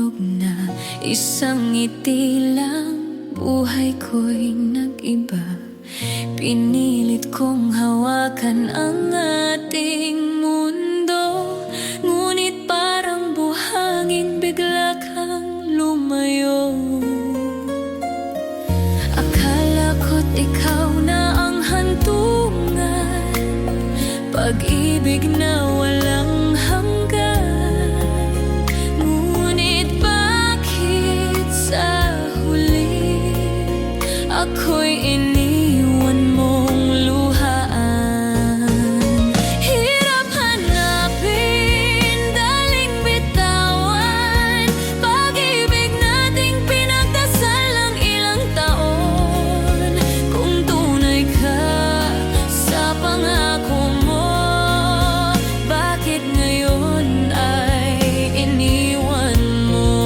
nahulog na. Isang ngiti lang, buhay ko'y nag-iba. Pinilit kong hawakan ang ating mundo, ngunit parang buhangin bigla kang lumayo. Akala ko't ikaw na ang hantungan, pag-ibig na walang hanggan. Ngunit bakit sa huli ako'y iniwan mong luhaan? Hirap hanapin, daling bitawan, pag-ibig nating pinagdasal ng ilang taon. Kung tunay ka sa pangako mo, bakit ngayon ay iniwan mo?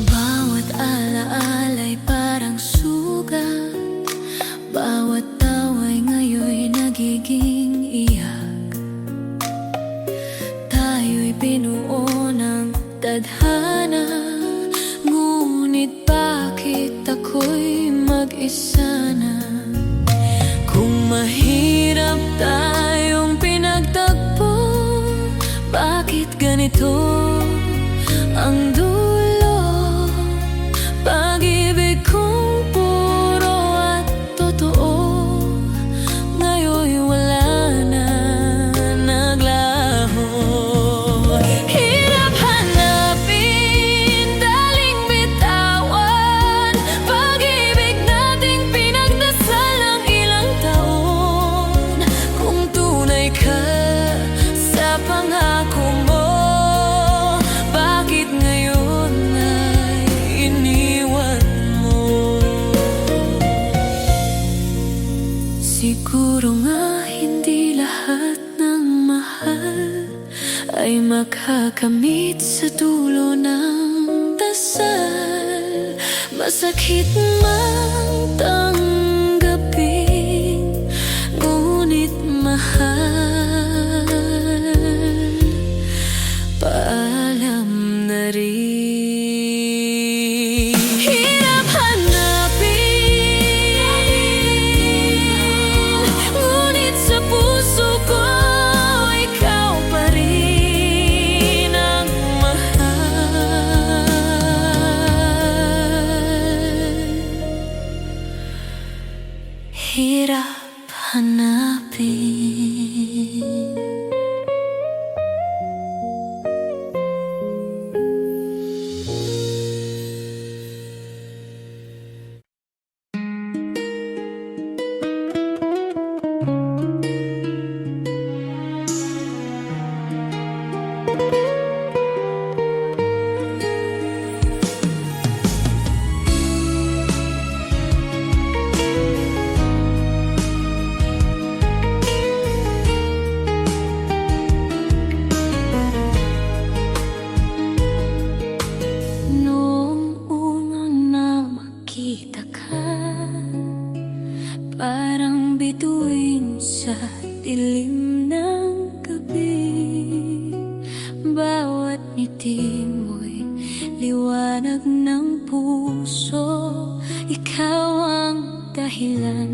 Bawat alaala'y parang sugat, bawat tawa'y ngayon'y nagiging iyak. Tayo'y binuo ng tadhana, ngunit bakit ako'y mag-isa na? Kung mahirap tayong pinagtagpo, bakit ganito ang dulo? Pag-ibig kong puro at totoo, ngayon'y wala na, naglaho. Hirap hanapin, daling bitawan, pag-ibig nating pinagdasal ng ilang taon. Kung tunay ka sa pangako mo, bakit ngayon ay iniwan mo? Siguro nga hindi lahat ng mahal ay makakamit sa dulo ng dasal. Masakit mang tanggapin, ngunit mahal, paalam na rin. Hirap hanapin, ngunit sa puso ko ikaw pa rin ang mahal. Hirap hanapin. Noong unang na makita ka, parang bituin sa dilim ng gabi. Bawat ngiti mo'y liwanag ng puso, ikaw ang dahilan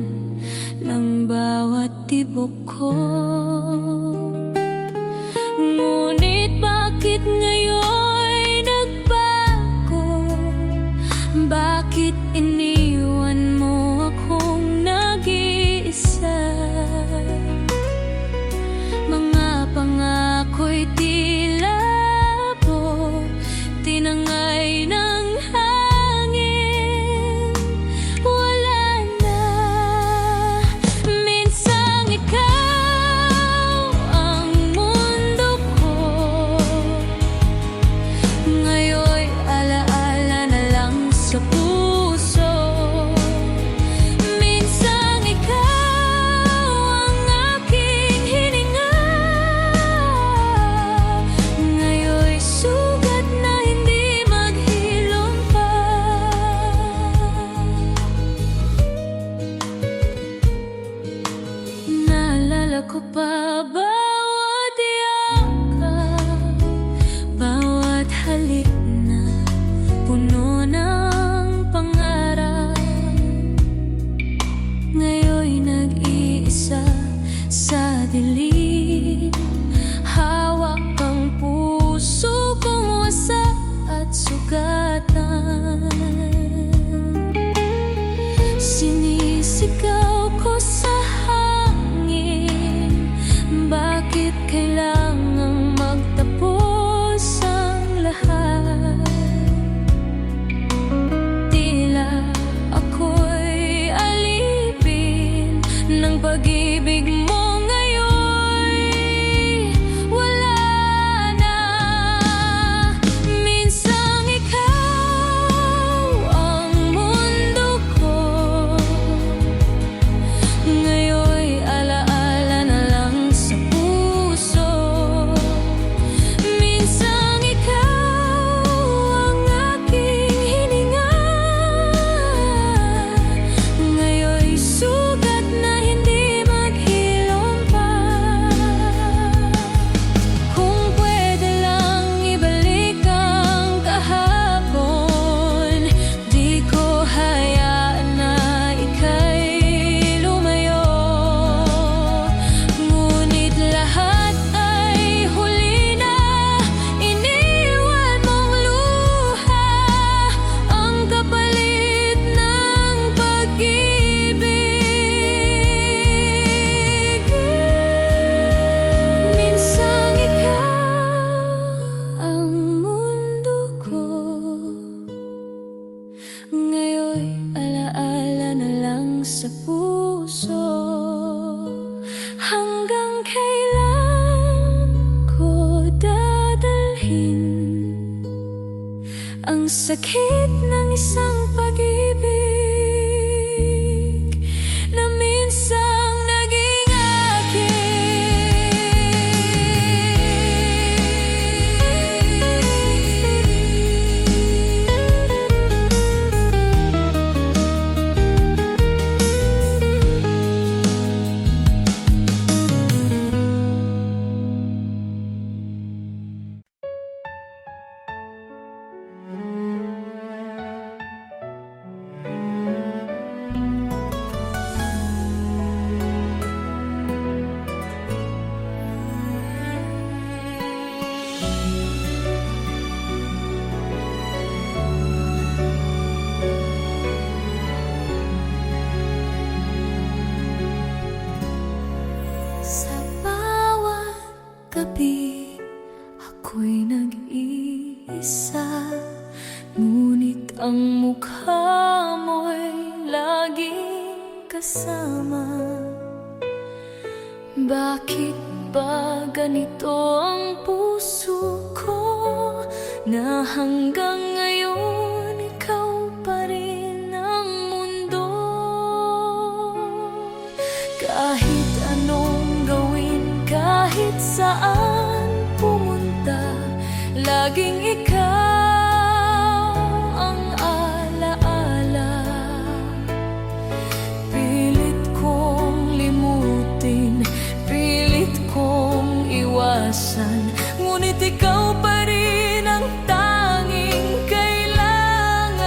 ng bawat tibok ko. Ngunit bakit ngayon nagbago? Bakit iniwan mo akong nag-iisa? Mga pangako'y tila po tinangay ng hangin. Wala na. Minsang ikaw karagatan. Sinisigaw ko sa hangin, bakit kailangang magtapos ang lahat? Tila ako'y alipin ng pag-ibig mo. Sa puso, hanggang kailan ko dadalhin ang sakit ng isang pag-ibig na minsang naging gabi, ako'y nag-iisa, ngunit ang mukha mo'y laging kasama. Bakit ba ganito ang puso ko, na hanggang ngayon ikaw pa rin ang mundo? Kahit anong gawin, kahit saan pumunta, laging ikaw ang alaala. Pilit kong limutin, pilit kong iwasan, ngunit ikaw pa rin ang tanging kailangan.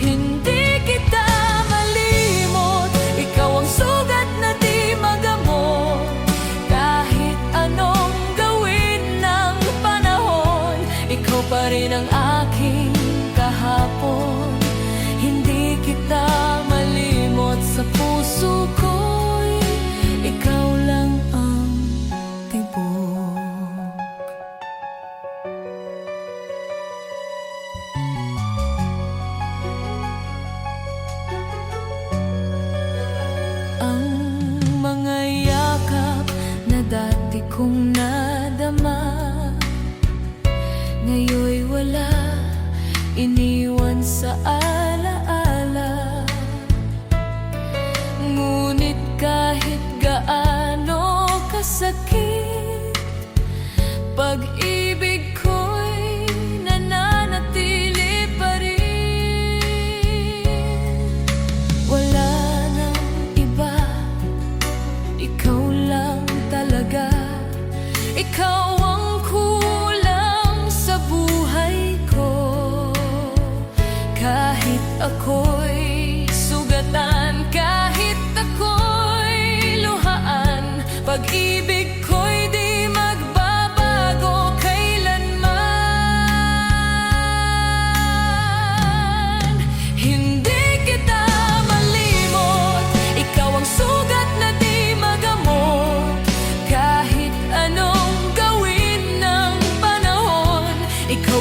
Hindi kita malimot, ikaw ang sugat na di magamot. Kahit anong gawin ng panahon, ikaw pa rin ang aking kahapon. Hindi kita malimot, sa puso ko'y ikaw lang ang tibok. Ang mga yakap na dati kong nadama, ngayon'y wala, iniwan sa alaala. Ngunit kahit gaano kasakit, pag-ibig ko'y nananatili pa rin. Wala nang iba, ikaw lang talaga. Ikaw ang kulang sa buhay ko.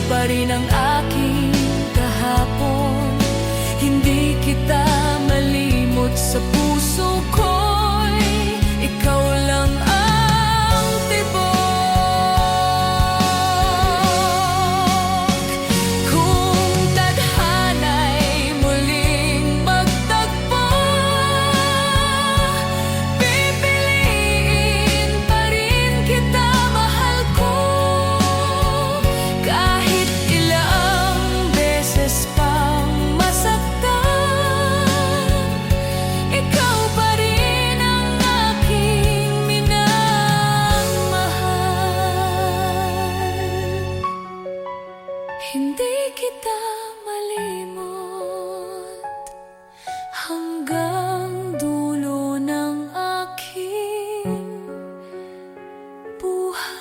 pa rin ang aking kahapon. Hindi kita malimot sa puso ko'y ikaw lang ang tibok. Kung tadhana'y muling magtagpo, pipiliin pa rin kita, mahal ko. Kahit ilang beses pang masaktan, ikaw pa rin ang aking minamahal. Hindi kita malimot hanggang dulo ng aking buhay.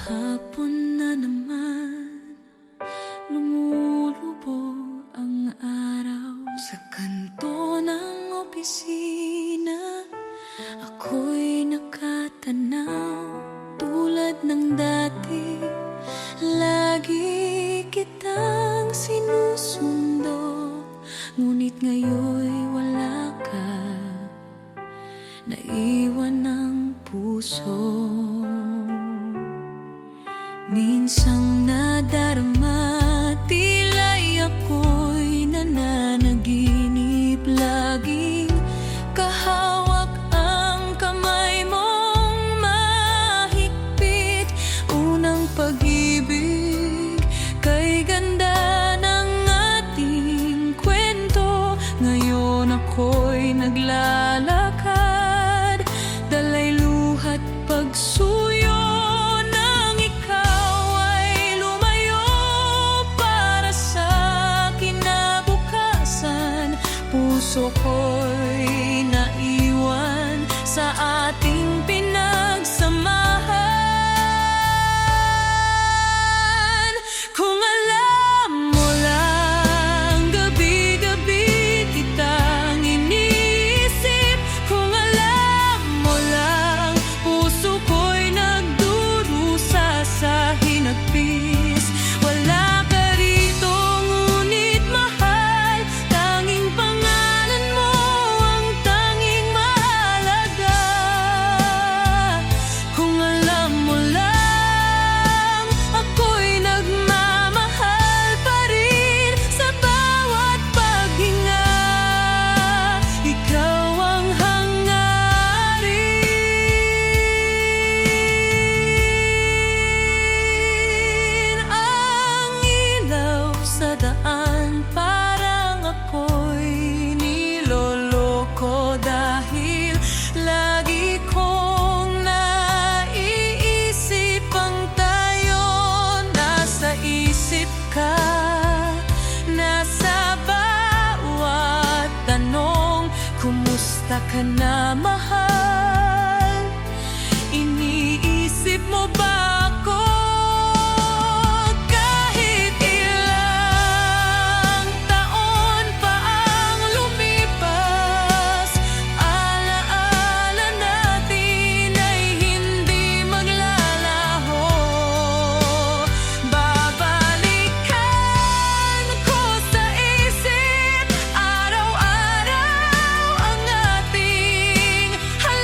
Hapon na naman, lumulubog ang araw sa kanto ng opisina. Ako'y nakatanaw tulad ng dati. Lagi kitang sinusundo, ngunit ngayon'y wala ka, naiwan ng puso. Minsang nadarama, tila'y ako'y nananaginip. Laging kahawak ang kamay mong mahigpit. Unang pag-ibig, kay ganda ng ating kwento. Ngayon ako'y naglalakad, dalay luha't pagsuyo. Puso ko'y naiwan sa ating pinagsamahan. Kung alam mo lang, gabi-gabi kitang iniisip. Kung alam mo lang, puso ko'y nagdurusa sa hinagpis. Wala ka rito, ngunit mahal, tanging pangalan mo ang tanging mahalaga. Kung alam mo lang, ako'y nagmamahal pa rin sa bawat paghinga. Ikaw ang hangarin. Ang ilaw sa daan, parang ako'y niloloko. Dahil lagi kong naiisip ang tayo. Nasa isip ka, nasa bawat tanong. Kumusta ka na, mahal? Iniisip mo ba ako? Kahit ilang taon pa ang lumipas, alaala natin ay hindi maglalaho. Babalikan ko sa isip araw-araw ang ating halalan.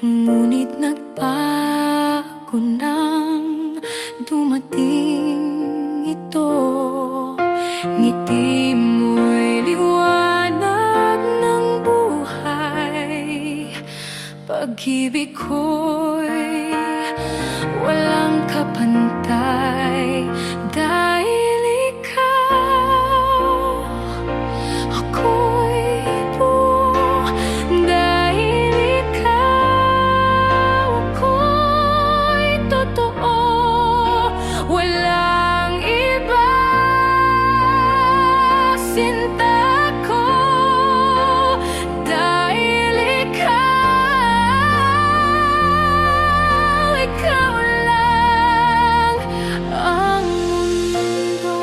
Ngunit nagbago nang dumating ito. Ngiti mo'y liwanag ng buhay. Pag-ibig ko'y walang kapantay. Dahil ikaw, ako'y buo. Dahil ikaw, ako'y totoo. Walang iba, sinta ko. Dahil ikaw lang ang mundo.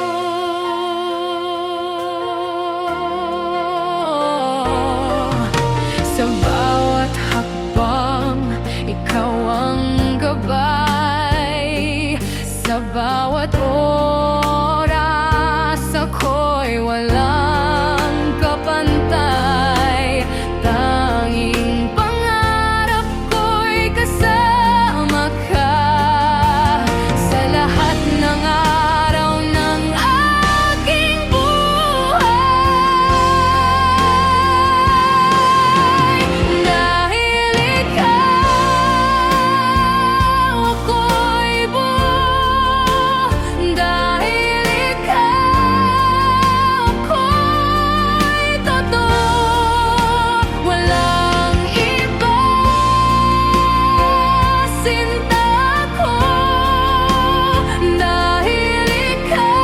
Sa bawat hakbang, ikaw ang gabay. Sa bawat oras, ako'y walang kapantay. Tanging pangarap ko'y kasama ka sa lahat ng araw ng aking buhay. Dahil ikaw, ako'y buo. Dahil ikaw, ako'y totoo. Walang iba, sinta ko. Dahil ikaw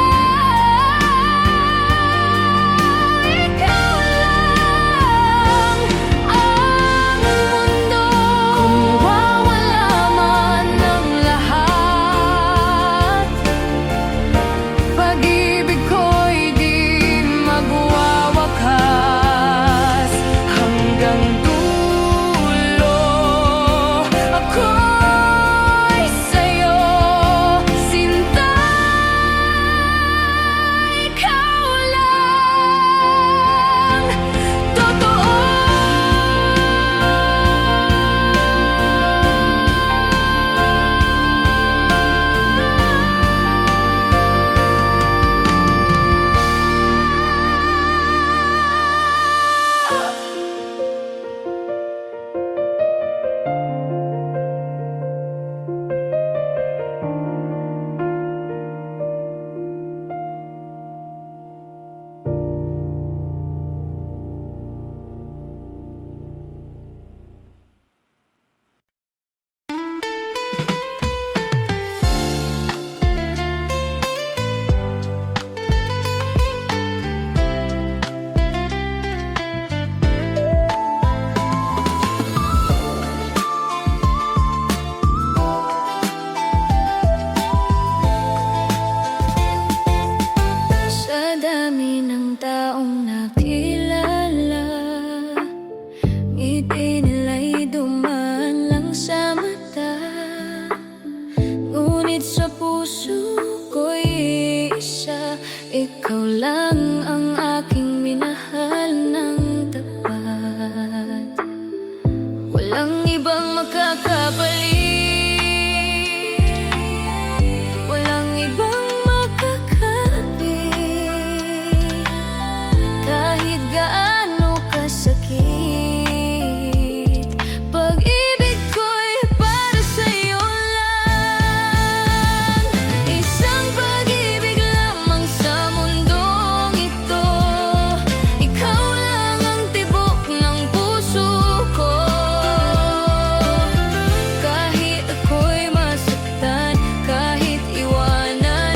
lang ang mundo. Kung mawawala man ang lahat, pag-ibig ko'y di magwawakas. Hanggang dulo, ako'y sa'yo, sinta. Ikaw lang, totoo. Sa dami ng taong nakilala, ngiti nila'y dumaan lang sa mata. Ngunit sa puso ko'y isa, ikaw lang ang aking minahal ng tapat. Walang ibang makakapalit, walang ibang makakapit. Kahit gaano kasakit, pag-ibig ko'y para sa'yo lang. Isang pag-ibig lamang sa mundong ito. Ikaw lang ang tibok ng puso ko. Kahit ako'y masaktan, kahit iwanan,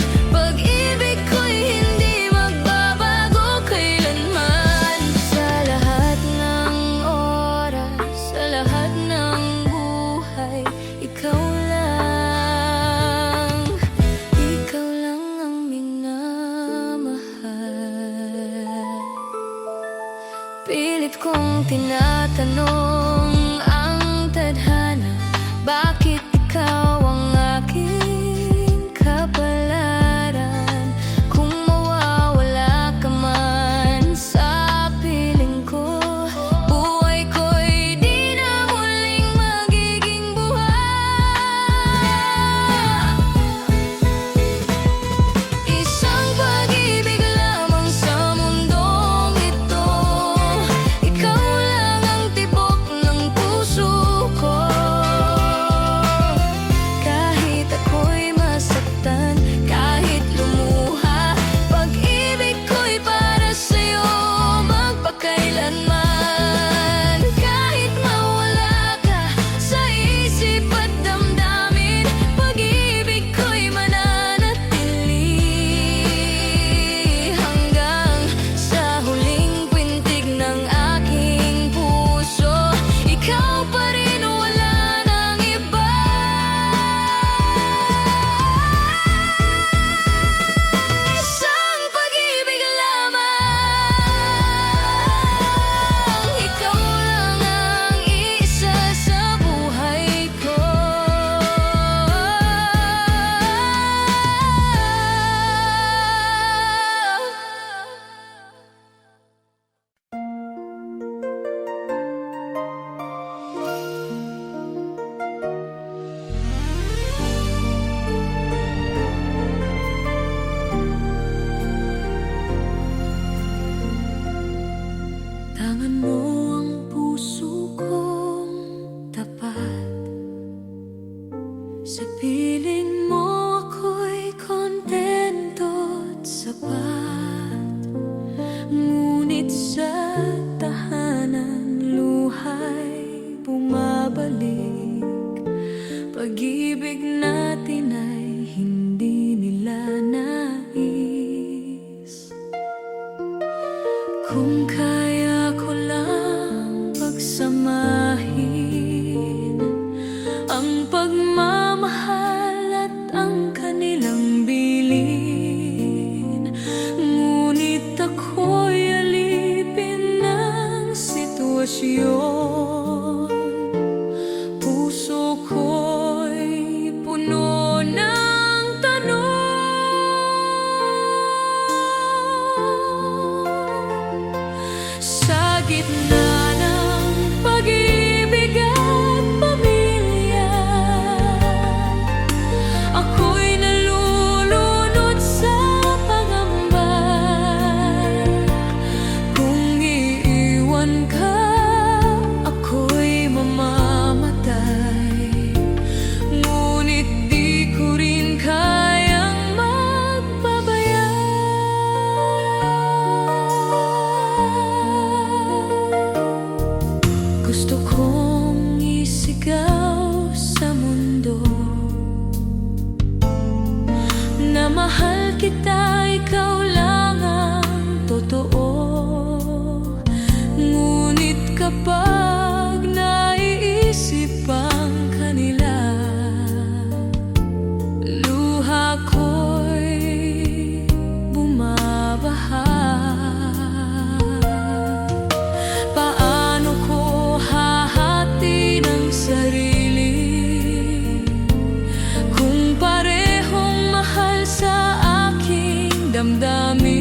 unahin ang pagmamahal at ang kanilang bilin. Ngunit ako'y alipin ng sitwasyon. Puso ko'y puno ng tanong. Sa gitna ng pag-ibig at pamilya, ako'y nalulunod sa pangamba. Kung iiwan ka, ako'y mamamatay. Ngunit di ko rin kayang magpabaya. Gusto kong isigaw sa mundo na mahal kita, ikaw lang ang totoo. Ngunit kapag naiisip ang kanila, luha ko'y bumabaha. Paano ko hahati ng sarili kung parehong mahal sa aking damdamin?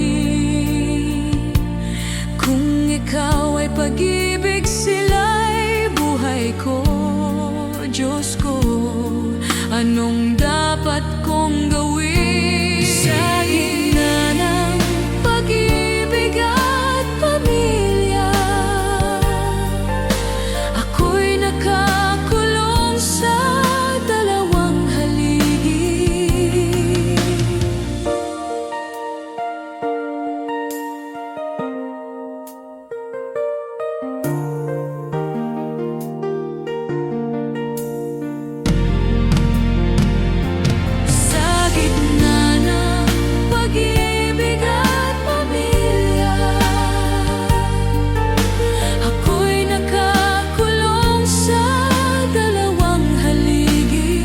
Kung ikaw ay pag-ibig, sila'y buhay ko. Diyos ko, anong dapat kong gawin? Sa gitna ng pag-ibig at pamilya, ako'y nakakulong sa dalawang haligi. Sa gitna ng pag-ibig at pamilya, ako'y nakakulong sa dalawang haligi.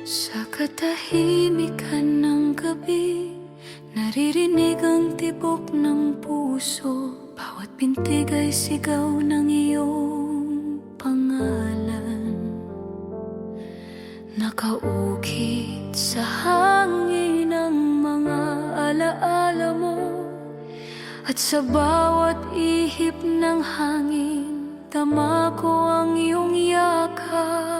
Sa katahimikan ng gabi, naririnig ang tibok ng puso. Bawat pintig ay sigaw ng iyong pangalan. Nakaukit sa hangin ang mga alaala mo, at sa bawat ihip ng hangin, tama ko ang iyong yakap.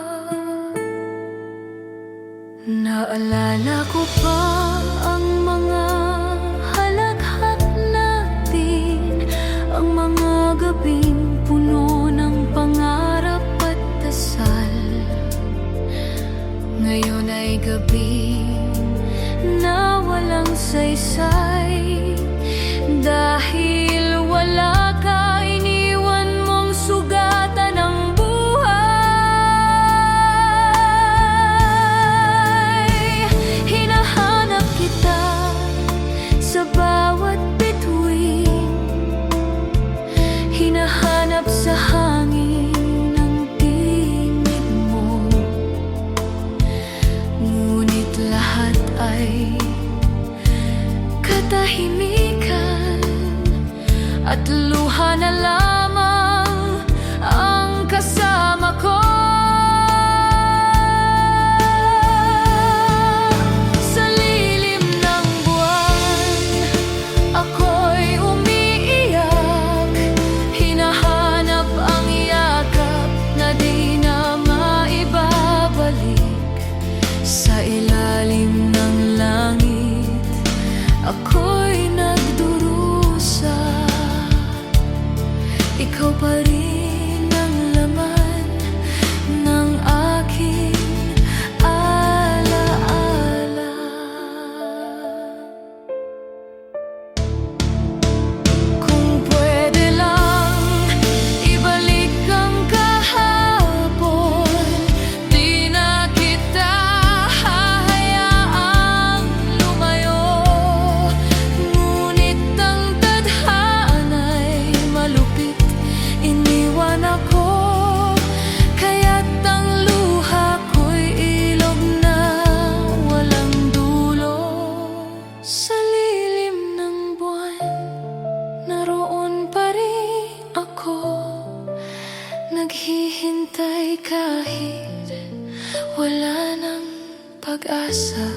Naalala ko pa ang mga halakhak natin, ang mga gabing puno ng pangarap at dasal. Ngayon ay gabi na walang saysay, dahil wala ka, iniwan mong sugatan ng buhay. Hinahanap naghihintay kahit wala nang pag-asa.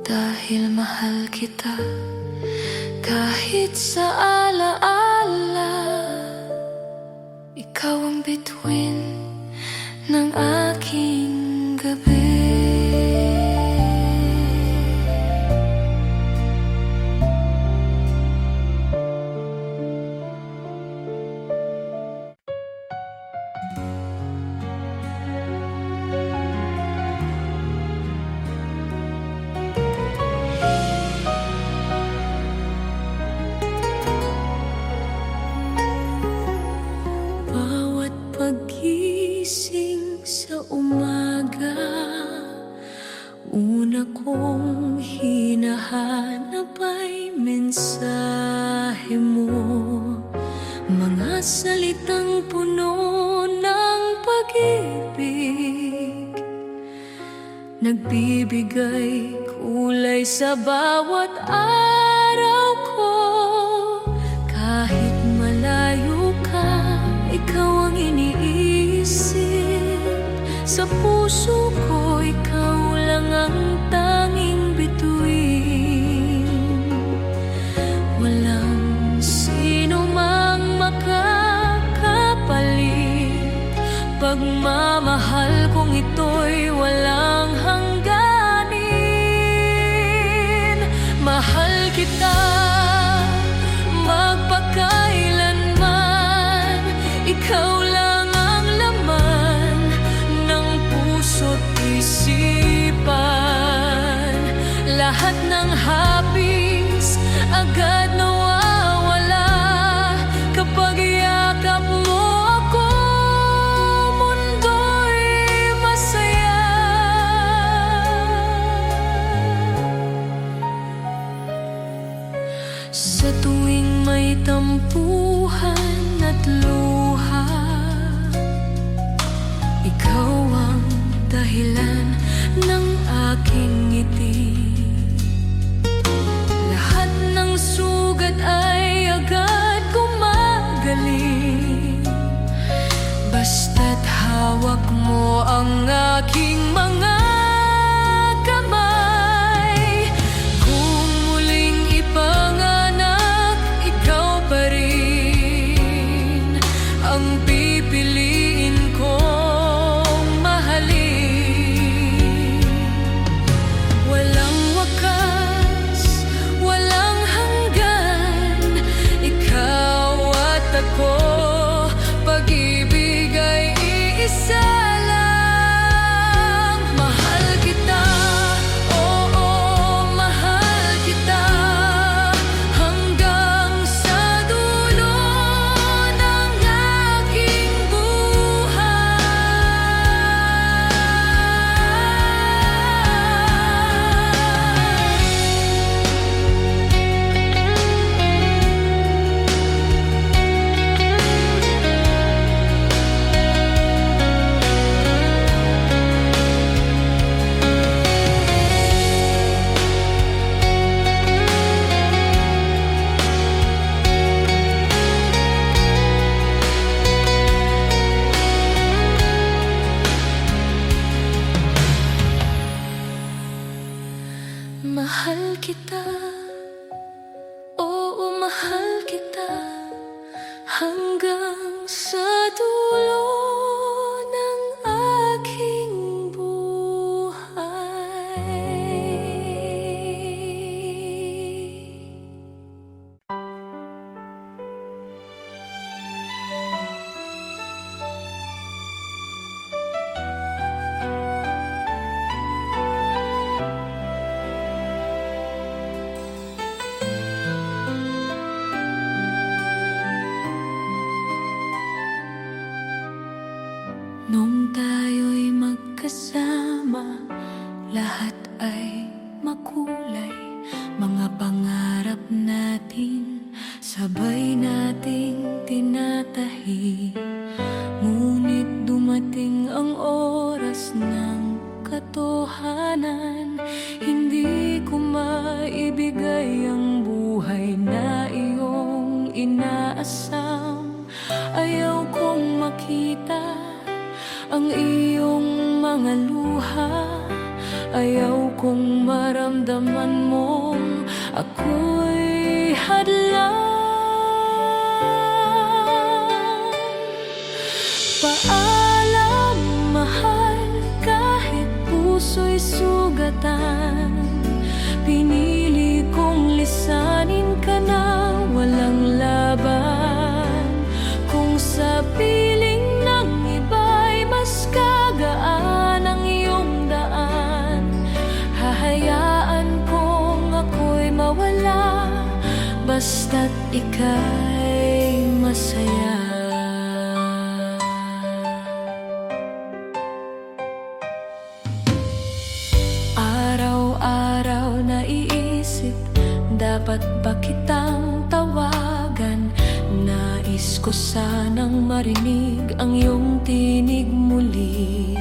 Dahil mahal kita kahit sa alaala. Ikaw ang bituin ng aking gabi. Pagising sa umaga, una kong hinahanap ay mensahe mo. Mga salitang puno ng pag-ibig, nagbibigay kulay sa bawat araw ko. Kahit malayo ka, ikaw ang iniisip. Sa puso ko, ikaw lang ang tanging bituin. Walang sino mang makakapalit. Pagmamahal kong ito'y walang hangganin. Mahal kita magpakailanman. Ikaw lang ang laman ng puso't isipan. Lahat ng hapis agad nawawala kapag yakap mo ako. Mundo'y masaya. Sa tuwing may tampuhan at luha, ikaw ang dahilan ng aking ngiti. Lahat ng sugat ay agad gumagaling basta't hawak mo ang aking mga kamay. Kung muling ipanganak, ikaw pa rin ang pipiliin kong mahalin. Walang wakas, walang hanggan, ikaw at ako. Pag-ibig ay iisa lang. Mahal kita, oo, mahal kita, hanggang sa dulo ng aking mahal kita, oo, mahal kita, hanggang sa dulo ng aking buhay. Nung tayo'y magkasama, lahat ay makulay. Mga pangarap natin, sabay nating tinatahi. Ngunit dumating ang oras ng katotohanan. Hindi ko maibigay ang buhay na iyong inaasam. Ayaw kong makita ang iyong mga luha. Ayaw kong maramdaman mong ako'y hadlang. Paalam, mahal, kahit puso'y sugatan. Pinili kong lisanin ka na walang laban. Kung sa piling ng iba'y mas kagaan ang iyong daan, hahayaan kong ako'y mawala, basta't ika'y masaya. Araw-araw naiisip, dapat ba kitang tawagan? Nais ko sanang marinig ang iyong tinig muli.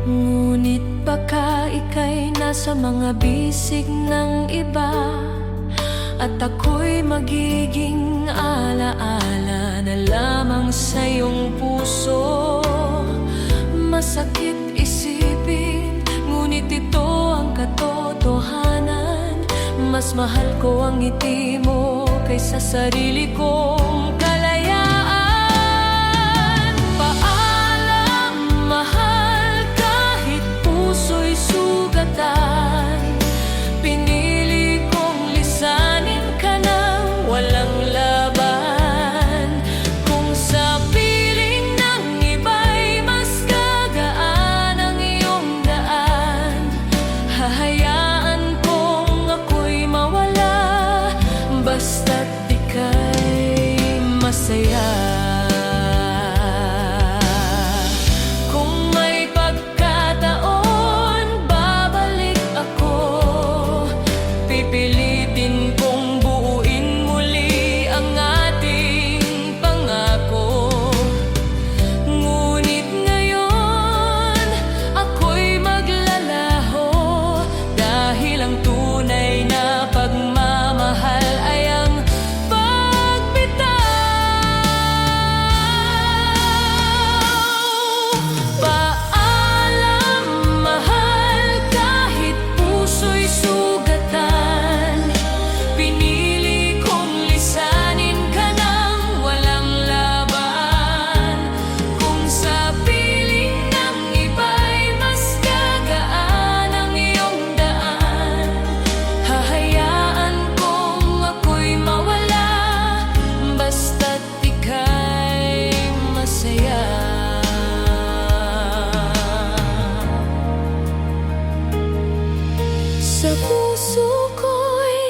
Ngunit baka ika'y nasa mga bisig ng iba, at ako'y magiging alaala na lamang sa iyong puso. Masakit isipin, ngunit ito ang katotohanan. Mas mahal ko ang ngiti mo kaysa sarili kong kalayaan. Paalam, mahal, kahit puso'y sugatan. Pinili kong lisanin ka na walang laban. Kung sa piling ng iba'y mas gagaan ang iyong daan, hahayaan kong ako'y mawala, basta't ika'y masaya. Kung may pagkataon, babalik ako. Pipilitin kong buuin muli ang ating pangako. Ngunit ngayon, ako'y maglalaho, dahil ang tunay na pagmamahal ay ang pagbitaw. Paalam, mahal, kahit puso'y sugatan. Pinili kong lisanin ka nang walang laban. Kung sa piling ng iba'y mas gagaan ang iyong daan, hahayaan kong ako'y mawala, basta't ika'y masaya. Sa puso ko'y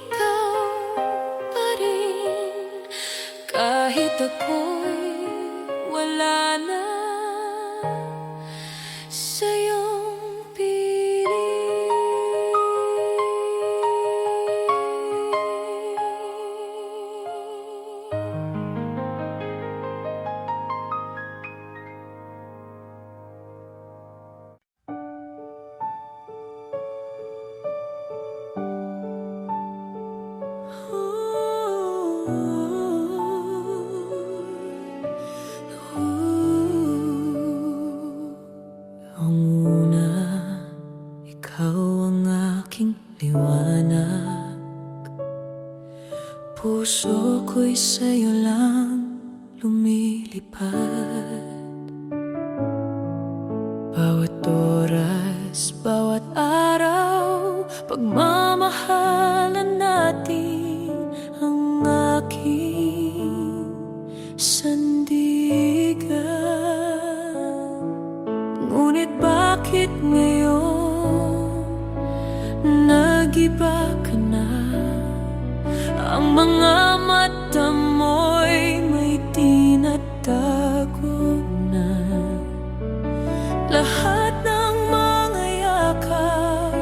ikaw pa rin, kahit ako'y wala na sa iyong ang una, ikaw ang aking liwanag. Puso ko'y sa'yo lang lumilipad. Bawat oras, bawat araw, pagmamahalan natin ang aking sandigan. Ngunit bakit ngayon nag-iba ka na? Ang mga mata mo'y may tinatago na. Lahat ng mga yakap,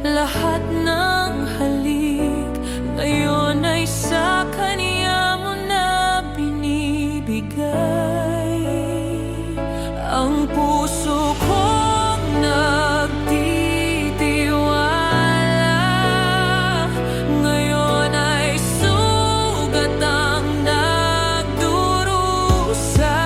lahat ng halik, ngayon ay sa kanya mo na binibigay. Ang puso kong nagtitiwala, ngayon ay sugat ang nagdurusa.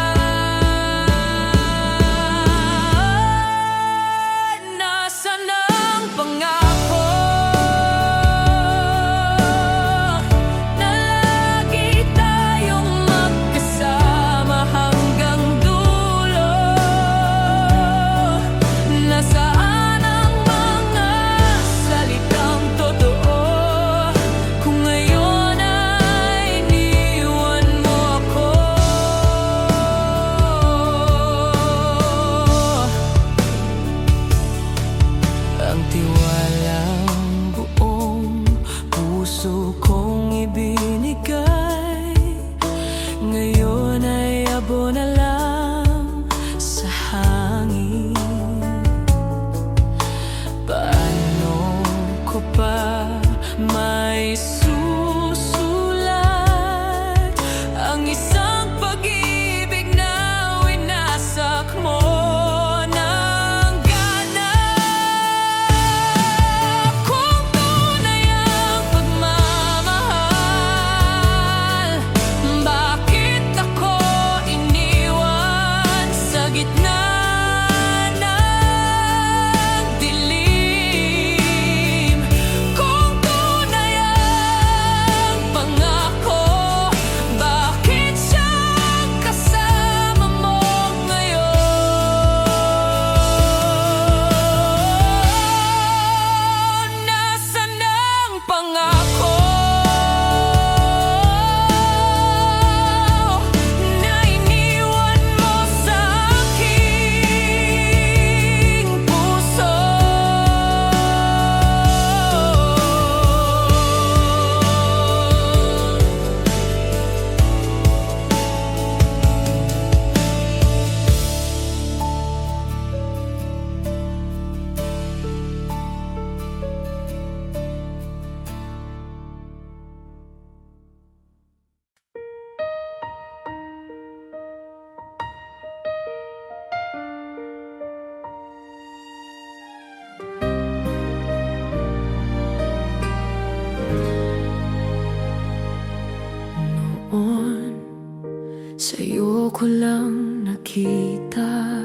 ko lang nakita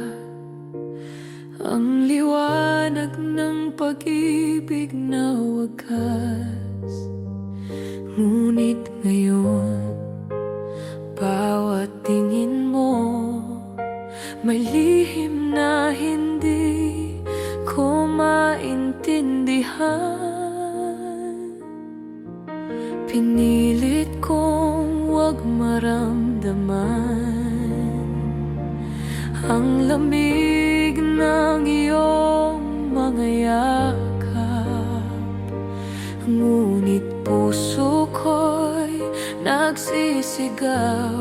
ang liwanag ng pag-ibig na wagas. Ngunit ngayon, bawat tingin mo may lihim na hindi ko maintindihan. Pinilit kong wag maramdaman ang lamig ng iyong mga yakap. Ngunit puso ko'y nagsisigaw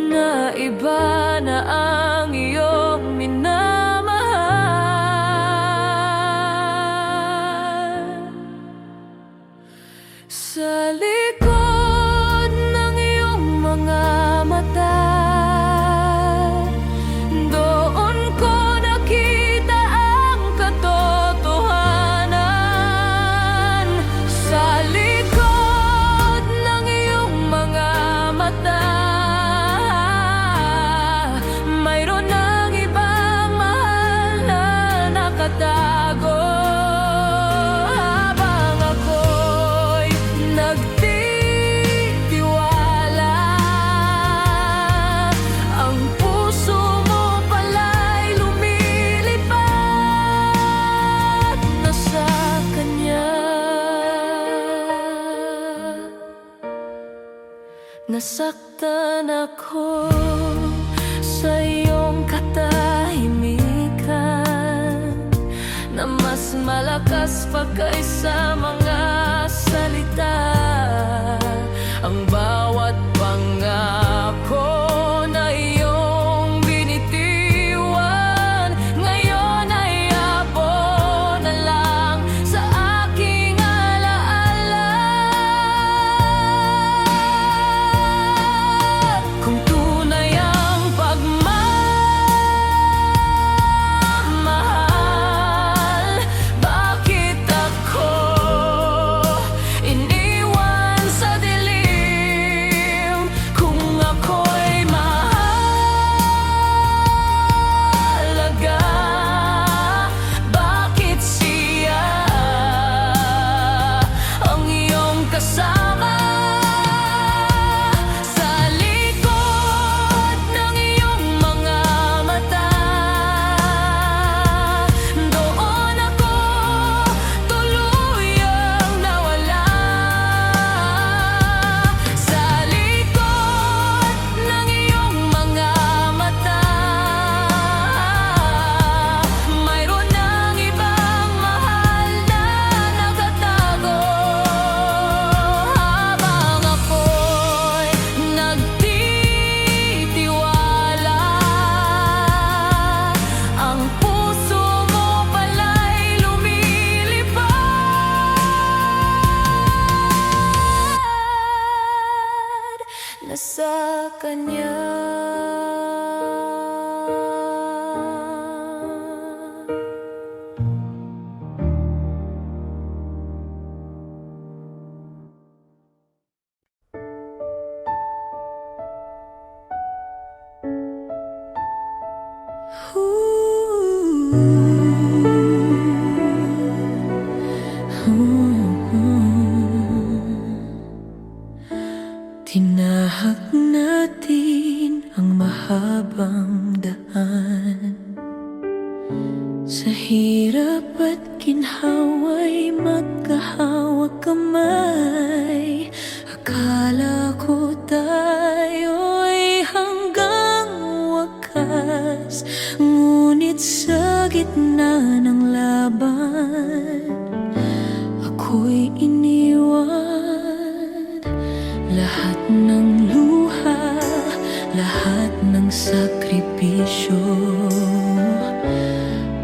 na iba na ang iyong minamahal. Sa likod ng iyong mga mata, doon ko nakita ang katotohanan. Sa likod ng iyong mga mata, mayroon ng ibang mahal na nakatago. Habang ako'y nagtitiwala, ang puso mo pala'y lumilipad na sa kanya. Nasaktan ako sa iyong katahimikan na mas malakas pa kaysa mga salita. Ang bawat pangako na iyong binitiwan, ngayon ay abo na lang sa aking alaala. Kung tunay ang pagmamahal, bakit ako iniwan sa dilim? Kung ako'y mahalaga, bakit siya ang iyong kasama? Sa likod ng iyong mga mata, doon ako tuluyang nawala. Sa likod ng iyong mga mata, mayroon ng ibang mahal na nakatago. Habang ako'y nagtitiwala, ang puso mo pala'y lumilipad na sa kanya. Tinahak natin ang mahabang daan. Sa hirap at ginhawa'y magkahawak kamay. Akala ko tayo'y hanggang wakas, ngunit sa gitna ng laban, ako'y iniwan. Lahat ng luha, lahat ng sakripisyo,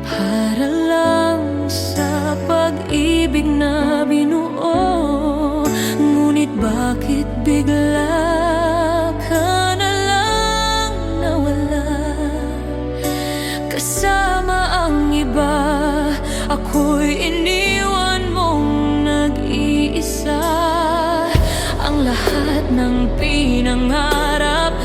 para lang sa pag-ibig na binuo. Ngunit bakit bigla ka na lang nawala? Kasama ang iba, ako'y iniwan mong nag-iisa. Ang lahat ng pinangarap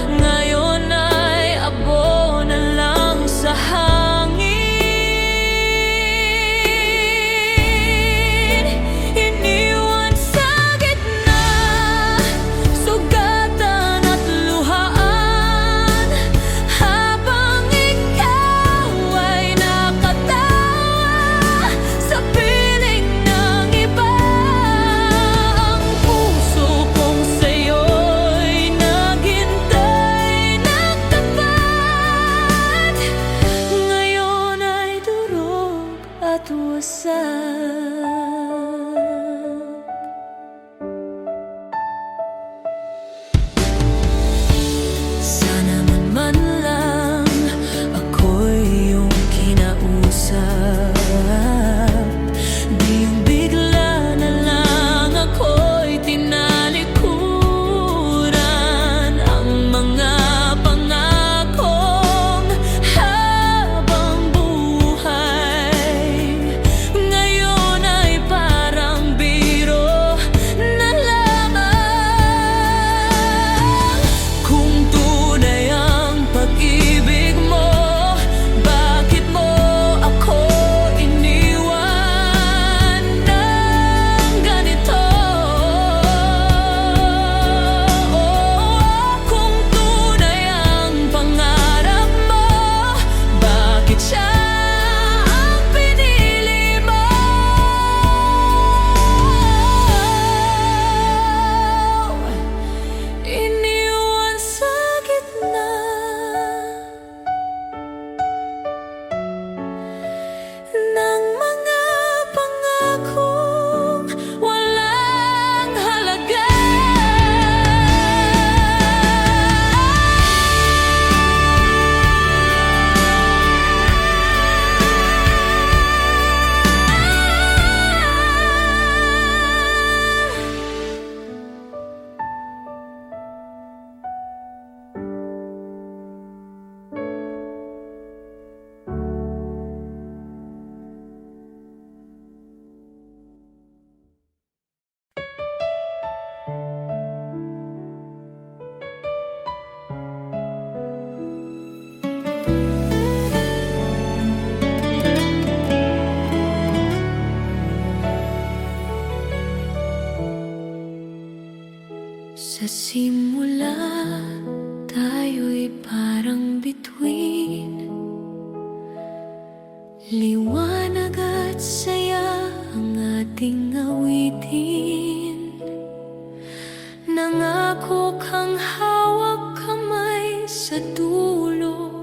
sa dulo.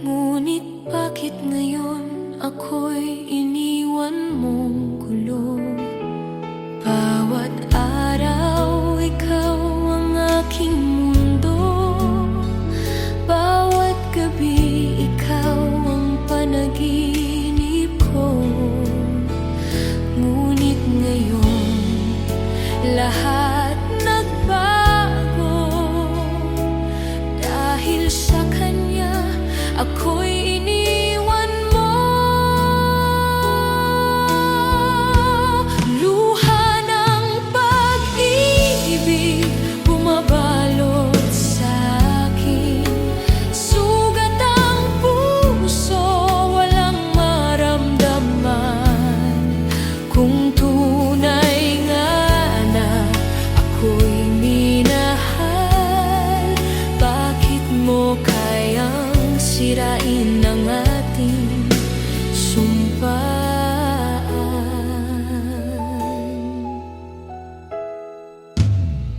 Ngunit bakit ngayon ako'y iniwan mong kulong? Bawat araw ikaw ang aking mundo, bawat gabi ikaw ang panaginip ko. Ngunit ngayon lahat nagbago, dahil sa kanya ako'y iniwan mo. Luha ng pag-ibig bumabalot sa akin, sugat ang puso, walang maramdaman. Kung tunay nga na ako'y minahal, bakit mo kayang sirain ang ating sumpaan?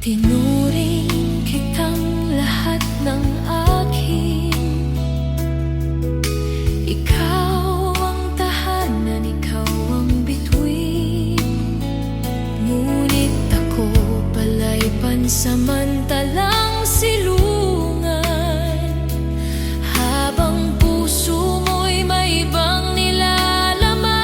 Tinuring kitang lahat ng akin, ikaw ang tahanan, ikaw ang bituin. Ngunit ako pala'y pansamantalang silungan, habang puso mo'y may ibang nilalaman.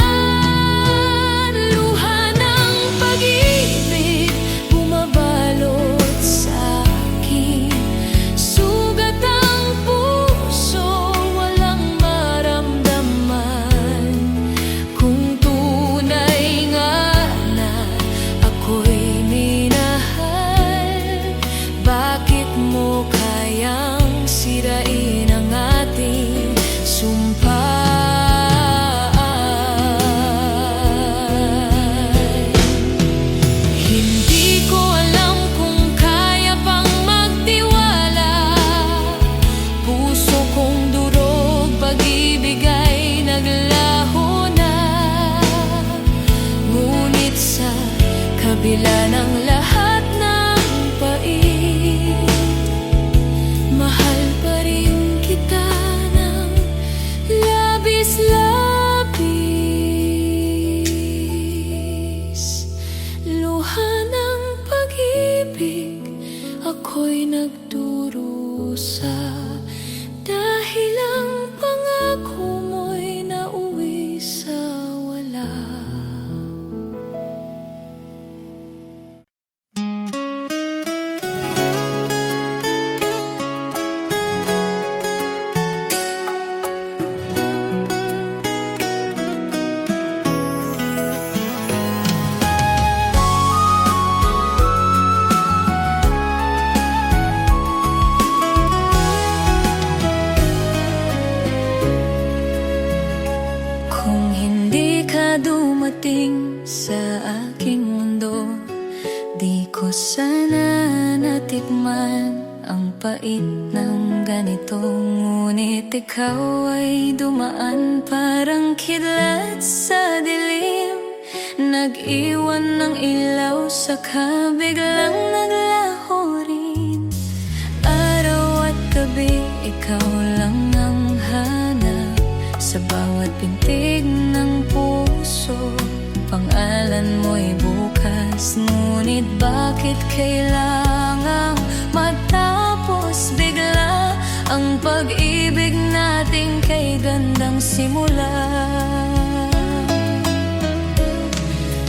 Luha ng pag-ibig bumabalot sa akin, sugat ang puso, walang maramdaman. Kung tunay nga na ako'y minahal, bakit mo kayang sirain ang ating sumpaan? Hindi ko alam kung kaya pang magtiwala, puso kong durog, pag-ibig ay naglaho na. Ngunit sa kabila ng lahat ng pait, mahal pa rin kita ng labis-labis. Luha ng pag-ibig, ako'y nagdurusa, dahil ang pangako mo'y nauwi sa wala. Kung hindi ka dumating sa aking mundo, di ko sana natikman ang pait ng ganito. Ngunit ikaw ay dumaan parang kidlat sa dilim, nag-iwan ng ilaw, saka biglang naglaho rin. Araw at gabi ikaw lang ang hanap sa bawat pintig ng puso. Pangalan mo'y bukas, ngunit bakit kailangang matapos bigla ang pag-ibig nating kay gandang simula?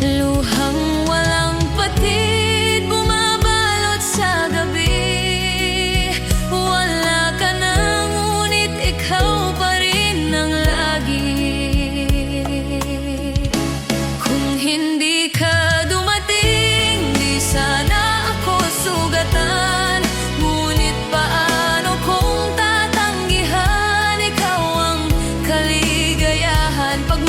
Luhang walang patid bumabalot sa gabi, wala ka na ngunit ikaw pa rin ang lagi. Kung hindi ka dumating, di sana ako sugatan. Ngunit paano kung tatanggihan ikaw ang kaligayahan? Pag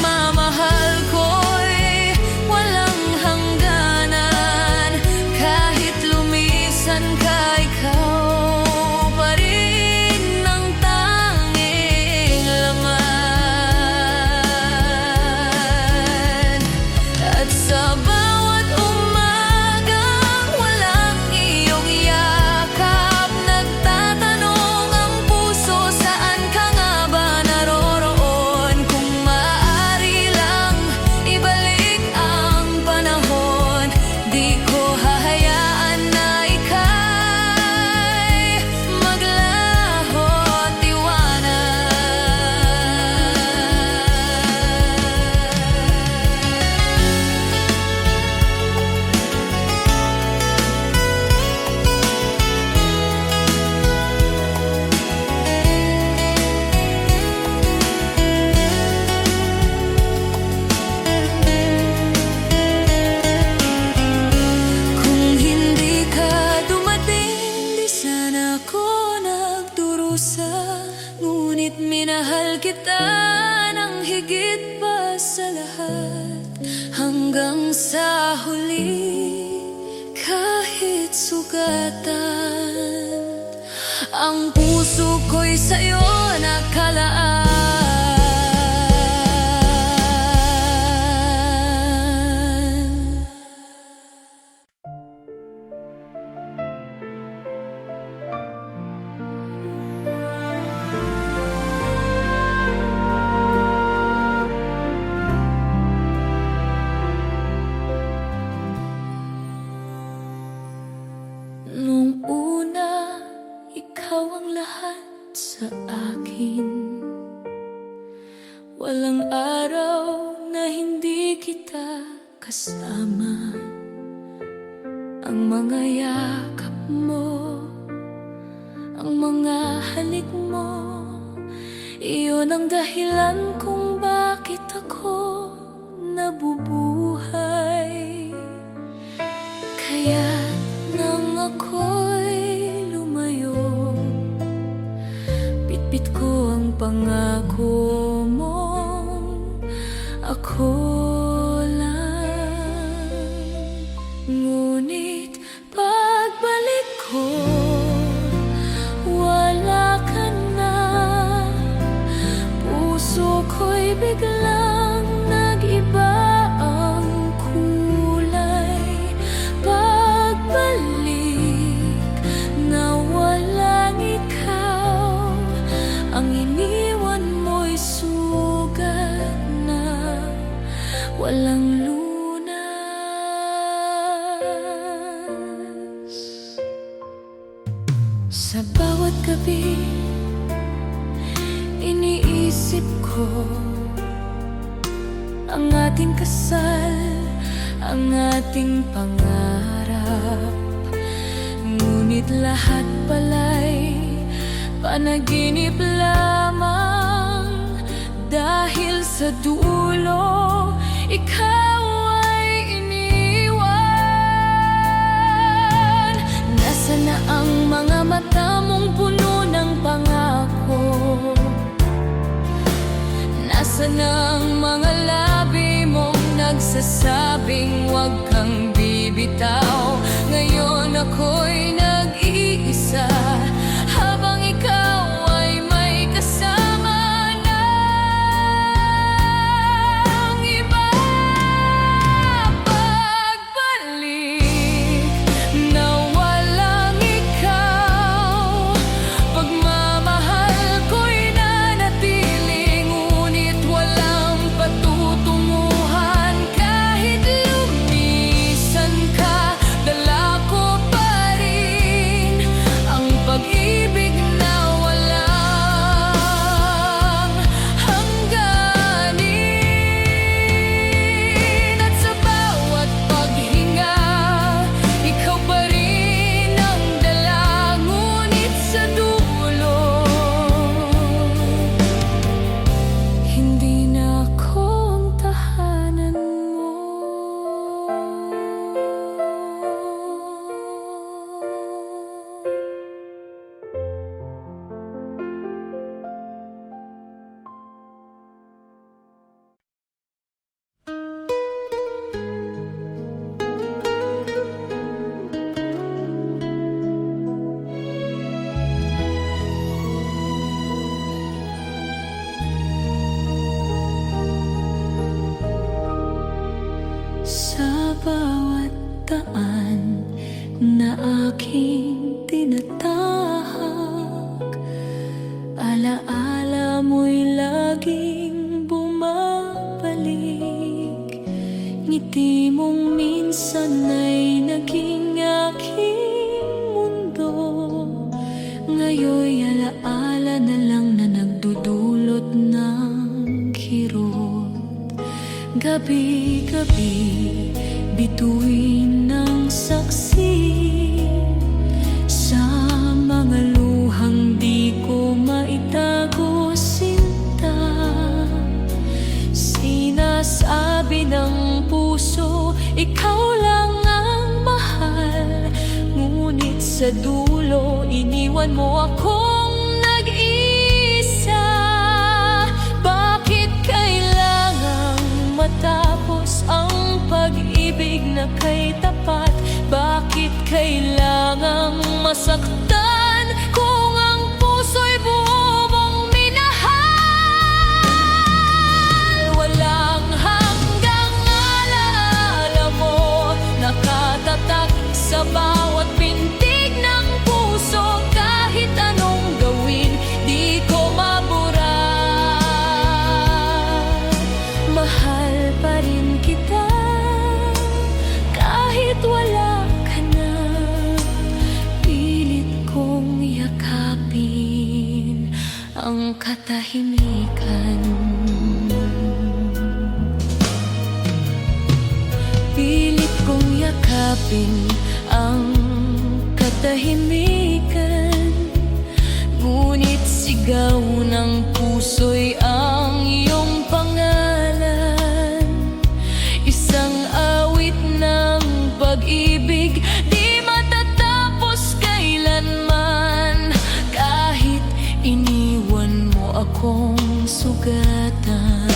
Ngunit minahal kita ng higit pa sa lahat, hanggang sa huli, kahit sugatan, ang puso ko'y sa'yo nakalaan. Nung una, ikaw ang lahat sa akin. Walang araw na hindi kita kasama. Ang mga yakap mo, ang mga halik mo, iyon ang dahilan kung bakit ako nabubuhay. Kaya nang ako'y lumayo, bitbit ko ang pangako mong ako lang. Ngunit pagbalik ko, wala ka na. Puso ko'y biglang nag-iba ang kulay. Pagbalik na walang ikaw, ang iniwan mo'y sugat na walang lunas. Sa bawat gabi, iniisip ko ang ating kasal, ang ating pangarap. Ngunit lahat pala'y panaginip lamang, dahil sa dulo, ikaw ay iniwan. Nasaan na ang mga mata mong puno ng pangako? Nasaan na ang mga labi mong nagsasabing huwag kang bibitaw? Ngayon ako'y nag-iisa, habang ikaw ay may kasama ng iba. Pagbalik na walang ikaw, pagmamahal ko'y nanatili, ngunit walang patutunguhan. Kahit lumisan ka, dala ko pa rin ang pag-ibig na walang hangganin. At sa bawat paghinga, ikaw pa rin ang dala, ngunit sa dulo, hindi na ako ang tahanan mo. Sa bawat daan na aking tinatahak, alaala mo'y laging bumabalik. Ngiti mong minsan ay naging aking mundo. Ngayon'y alaala na lang na nagdudulot ng kirot. Gabi-gabi, bituin ng saksi sa mga luhang di ko maitago, sinta. Sinasabi ng puso, ikaw lang ang mahal, ngunit sa dulo, iniwan mo akong nag-isa. kailangang masaktan kung ang puso'y buo mong minahal. Walang hanggang alaala mo, nakatatak sa bawat pintig ng puso. Kahit anong gawin, di ko mabura. Mahal pa rin kita kahit wala ka na. Pilit kong yakapin ang katahimikan. Pilit kong yakapin ang katahimikan. Ngunit sigaw ng puso'y ang iyong pangalan. Isang awit ng pag-ibig, di matatapos kailanman. Kahit iniwan mo akong sugatan.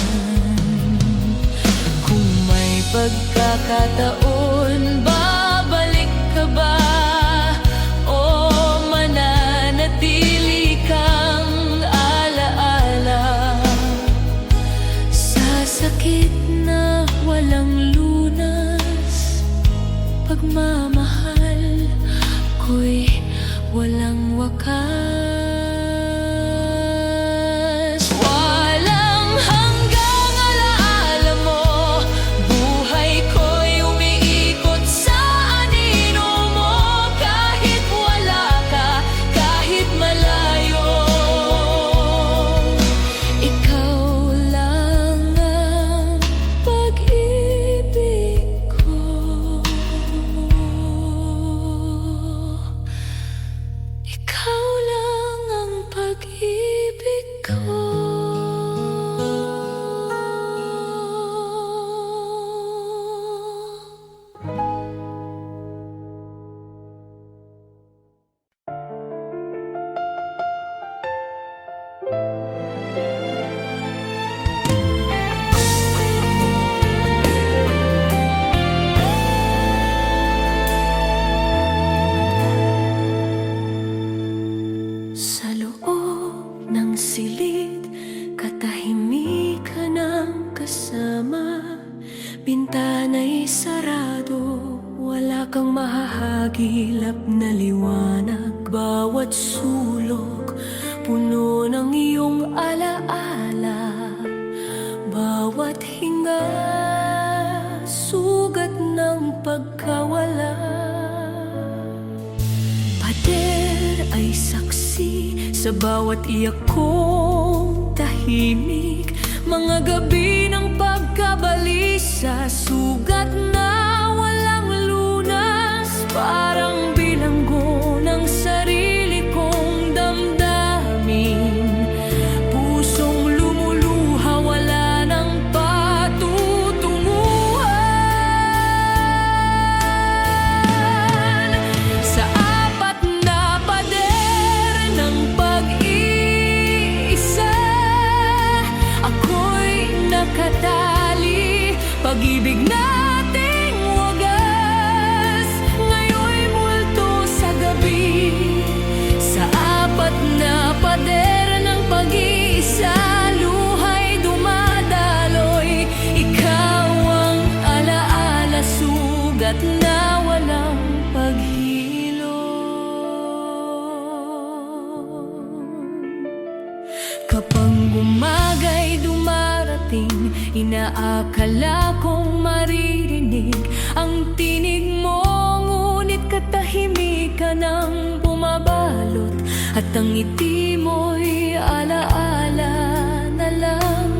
Kung may pagkakataon, babalik ka ba? O mananatili kang alaala sa sakit na walang lunas? Pagmamahal ko'y walang wakas. Walang hanggang alaala mo, buhay ko'y umiikot sa anino mo. Kahit wala ka, kahit malayo, ikaw lang ang pag-ibig ko. Ikaw lang ang pag-ibig ko. Sa loob ng silid, katahimikan ang kasama. Bintana'y sarado, wala kang mahahagilap na liwanag. Bawat sulok, puno ng iyong alaala. Bawat hinga, sugat ng pagkawala. Pader ay saksi sa bawat iyak kong tahimik. Mga gabi ng pagkabalisa, sugat na walang lunas. Parang bilanggo ng sarili kong damdamin. Pusong lumuluha, wala nang patutunguhan. Sa apat na pader ng pag-iisa, ako'y nakatali. Pag-ibig nating wagas, ngayon'y multo sa gabi. Sa apat na pader ng pag-iisa, luha'y dumadaloy. Ikaw ang alaala, sugat na walang paghilom. Kapag umaga'y dumarating, inaakala kong maririnig ang tinig mo. Ngunit katahimikan ang bumabalot, at ang ngiti mo'y alaala na lang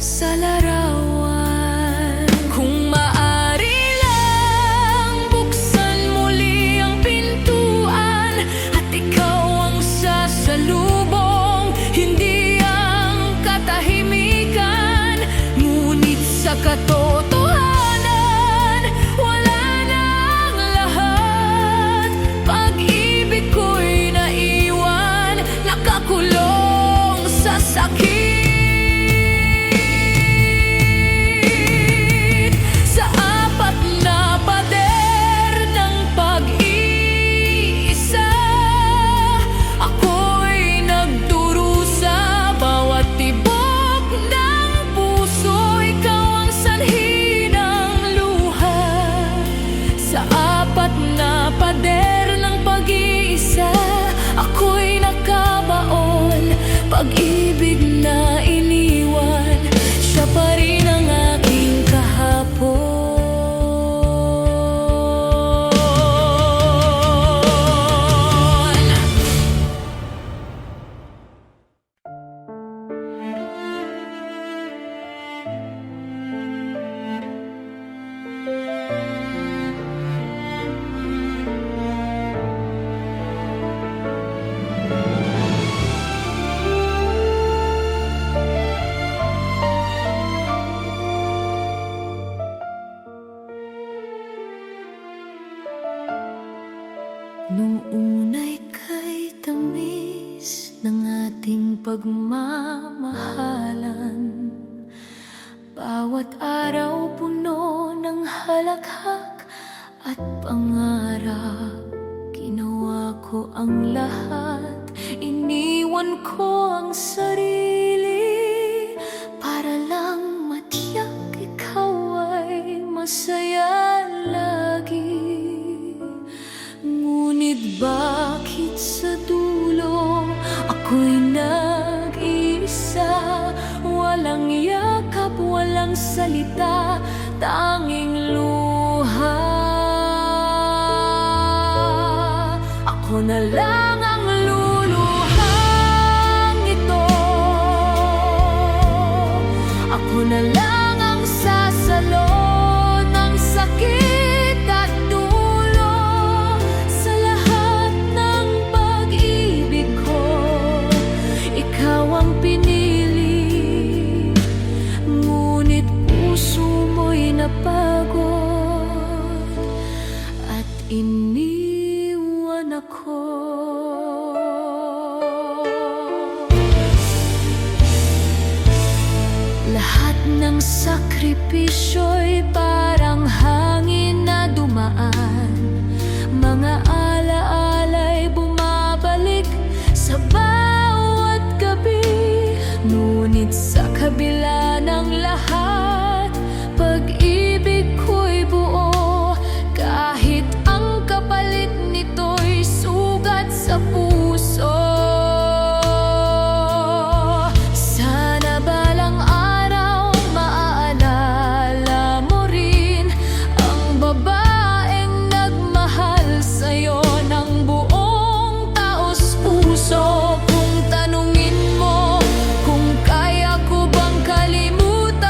sa larawan. Kung maaari lang, buksan muli ang pintuan, at ikaw ang sasalubong. Hindi ang katahimikan, ngunit sa katotohanan, wala nang lahat. Pag-ibig ko'y naiwan, nakakulong sa sakit. Sa apat na pader ng pag-ibig, ating pagmamahalan. Bawat araw puno ng halakhak at pangarap. Ginawa ko ang lahat, iniwan ko ang sarili para lang matiyak ikaw ay masaya lagi. Ngunit bakit sa dulo ako'y nag-iisa? Walang yakap, walang salita, tanging luha. Ako na lang ang luluhang ito. Ako na lang ang sasalo ng sakit at dulo sa lahat ng pag-ibig ko. Ikaw ang pinili, ngunit puso mo'y napagod at iniwan ako. Lahat ng sakripisyo'y parang hangin na dumaan. Mga alaala'y bumabalik sa bawat gabi. Ngunit sa kabila ng lahat, pag-ibig ko'y buo. Kahit ang kapalit nito'y sugat sa puso. Sana balang araw maaalala mo rin ang babaeng nagmahal sa'yo ng buong taos-puso. Kung tanungin mo kung kaya ko bang kalimutan,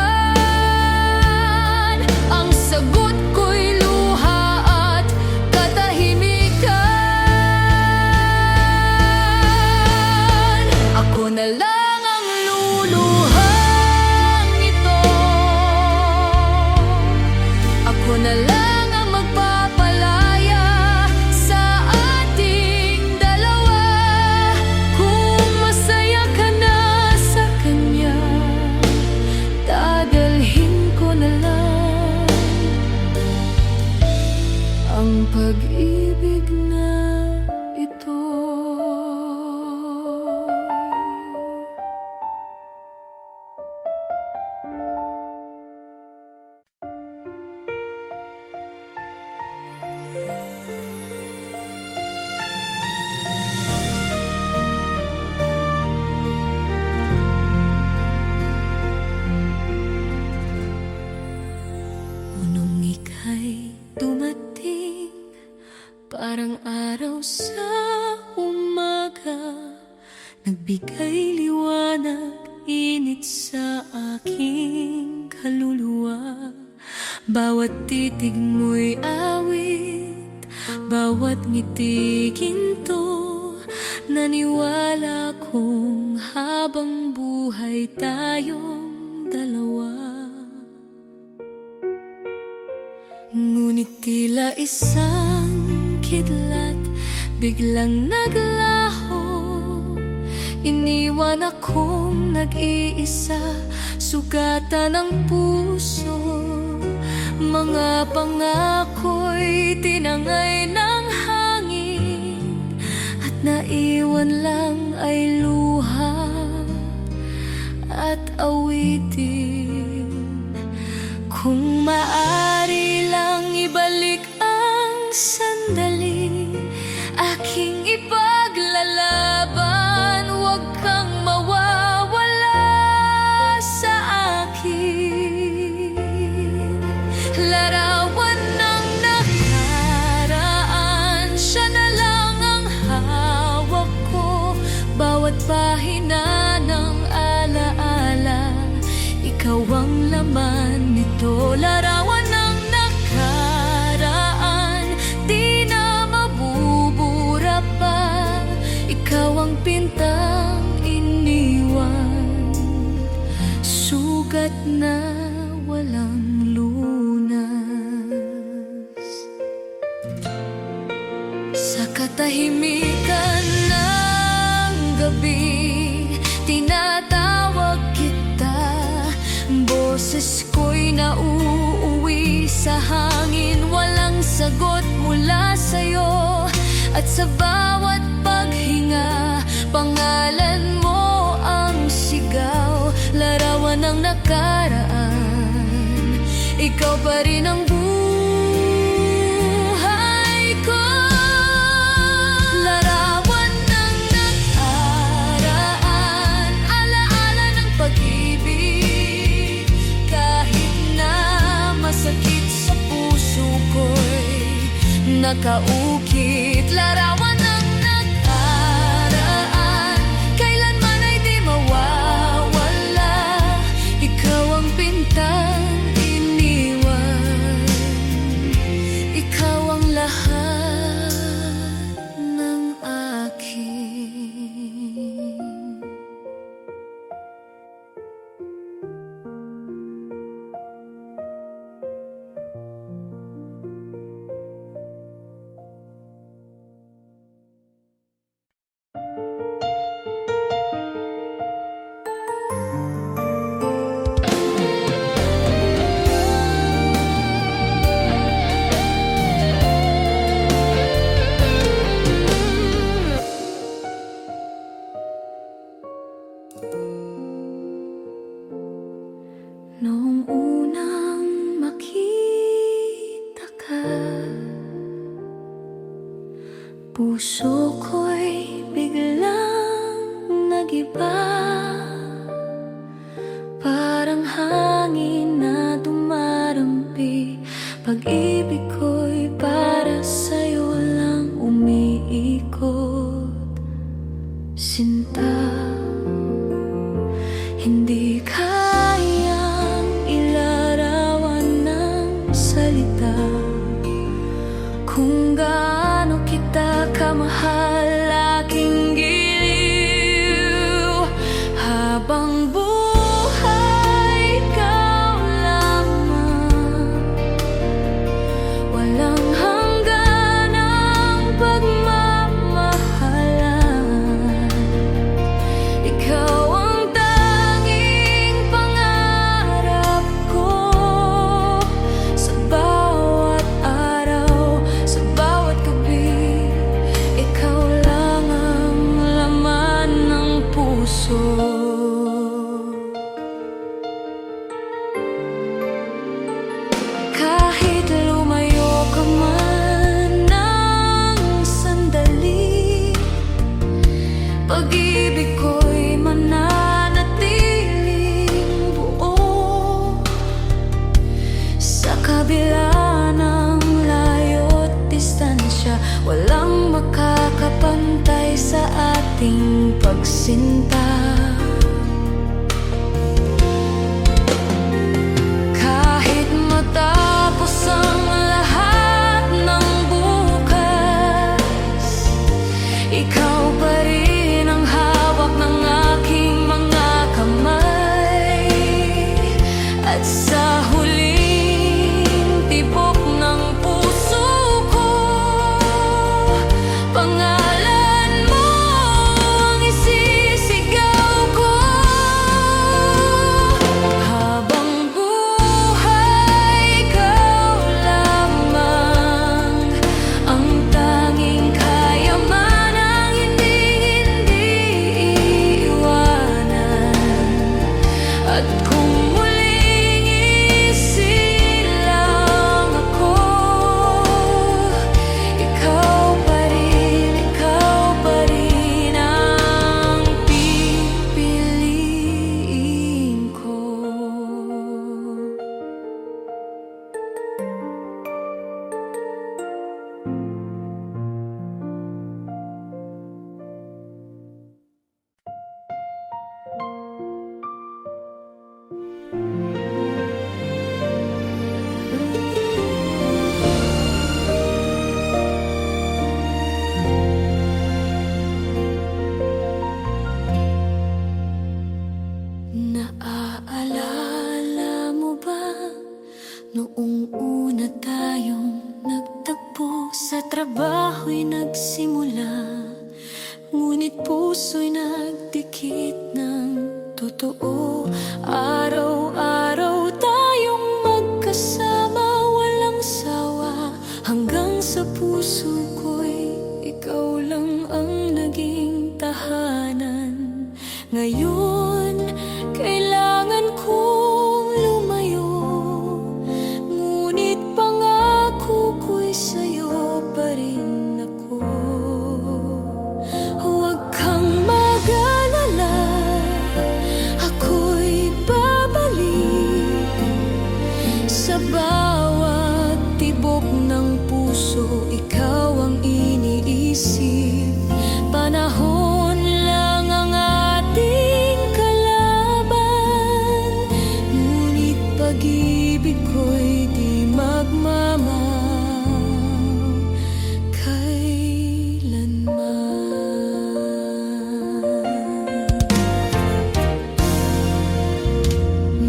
ang sagot ko'y luha at katahimikan. Ako na lang ang luluhang ito. Ako na lang ang magpapalaya sa ating dalawa. Kung masaya ka na sa kanya, dadalhin ko na lang ang pag-ibig na ito. Nung ika'y dumating, parang araw sa umaga, nagbigay liwanag, init sa aking kaluluwa. Bawat titig mo'y awit, bawat ngiti ginto. Naniwala kong habang buhay tayong dalawa. Ngunit tila isang kidlat biglang naglaho. Iniwan akong nag-iisa, sugatan ng puso. Mga pangako'y tinangay ng hangin, at naiwan lang ay luha at awitin. Kung maaari lang ibalik ang sandali, aking ipaglalaban. Huwag kang mawawala sa akin. Larawan ng nakaraan, siya na lang ang hawak ko. Bawat pahina ng alaala, ikaw tinatawag kita. Boses ko'y nauuwi sa hangin, walang sagot mula sa'yo. At sa bawat paghinga, pangalan mo ang sigaw. Larawan ng nakaraan, ikaw pa rin ang buhay ko. Larawan ng nakaraan, alaala ng pag-ibig. Kahit na masakit sa puso ko'y nakaukit. Larawan ng nakaraan, kailanman ay di mawawala. Ikaw ang bintang iniwan, ikaw ang lahat ng akin. Noong unang makita ka, puso ko'y biglang nagiba. Parang hangin na dumarampi, pag-ibig ko'y para sa'yo lang umiikot. Sinta, hindi kayang ilarawan ng salita kung gaano kita kamahal, aking giliw. Habang buhay, ikaw lamang, walang hangganang pagmamahalan. Ikaw ang tanging pangarap ko, sa bawat araw, sa bawat gabi. Ikaw lang ang laman ng puso. Kahit lumayo ka man ng sandali, pag-ibig ko'y mananatiling buo. Sa kabila ng layo't distansya, walang makakapantay sa ating pagsinta. Kahit matapos ang lahat ng bukas, ikaw pa rin ang hawak ng aking mga kamay. At sa huling tibok ng puso ko, pangalan mo ang isisigaw ko. Habang buhay, ikaw lamang ang tanging kayamanang hindi iiwanan. At kung muling isilang ako, ikaw pa rin ang pipiliin ko. Naaalala mo ba noong una tayong nagtagpo? Sa trabaho'y nagsimula, ngunit puso'y nagdikit na. totoo. Araw-araw tayong magkasama, walang sawa. Hanggang sa puso ko'y ikaw lang ang naging tahanan. Ngayon, kailangan kong lumayo, ngunit pangako ko'y sa'yo pa rin ako. Huwag kang mag-alala, ako'y babalik. Sa bawat tibok ng puso, ikaw ang iniisip. Panahon lang ang ating kalaban, ngunit pag-ibig ko'y di magmamahal kailanman.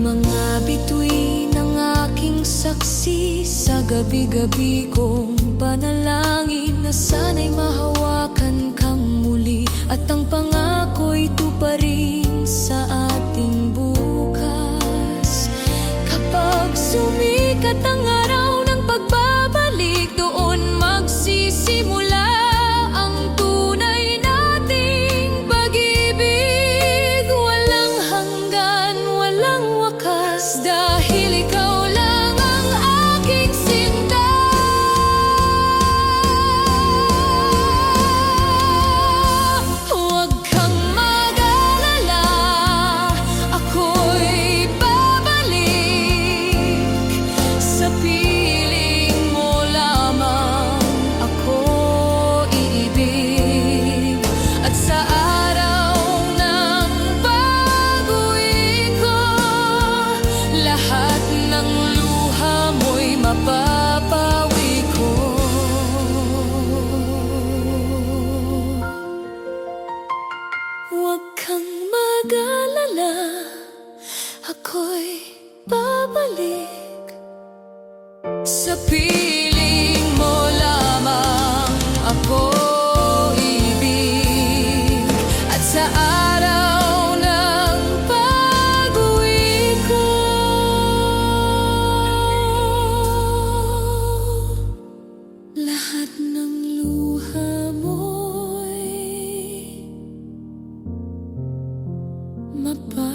Mga bituin ng aking saksi, sa gabi-gabi kong panalangin na sana'y mahawakan kang muli, at ang pangako'y tuparin sa ating bukas. Kapag sumikat ang araw ng pagbabalik, doon magsisimula ang tunay nating pag-ibig. Walang hanggan, walang wakas, dahil ikaw lang ang aking sinta. Huwag kang mag-alala, ako'y babalik. Sa piling mo lamang ako iibig, at sa araw ng pag-uwi ko, lahat ng luha mo'y mapapawi ko. Huwag kang mag-alala, ako'y babalik. Sa piling mo lamang ako ibig, at sa araw ng pag-uwi ko, lahat ng luha mo'y mapa